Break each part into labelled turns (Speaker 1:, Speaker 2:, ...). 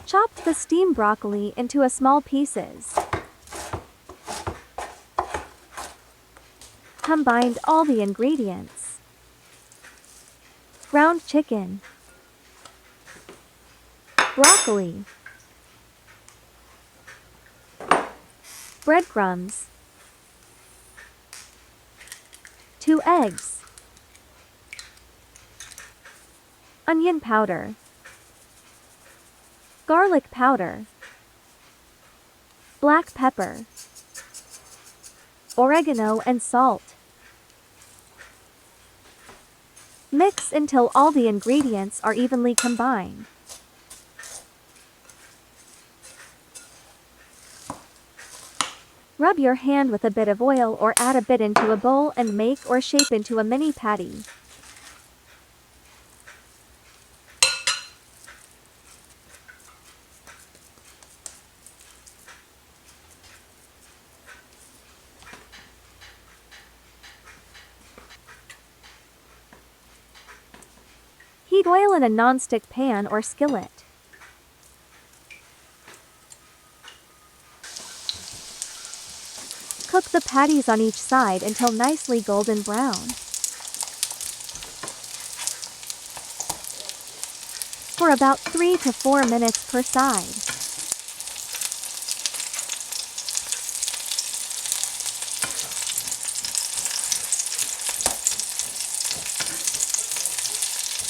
Speaker 1: Chop the steamed broccoli into small pieces. Combine all the ingredients. Ground chicken, broccoli, breadcrumbs, 2 eggs, onion powder, garlic powder, black pepper, oregano and salt. Mix until all the ingredients are evenly combined. Rub your hand with a bit of oil or add a bit into a bowl and make or shape into a mini patty. Heat oil in a non-stick pan or skillet. Cook the patties on each side until nicely golden brown. For about 3 to 4 minutes per side.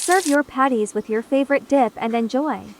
Speaker 1: Serve your patties with your favorite dip and enjoy.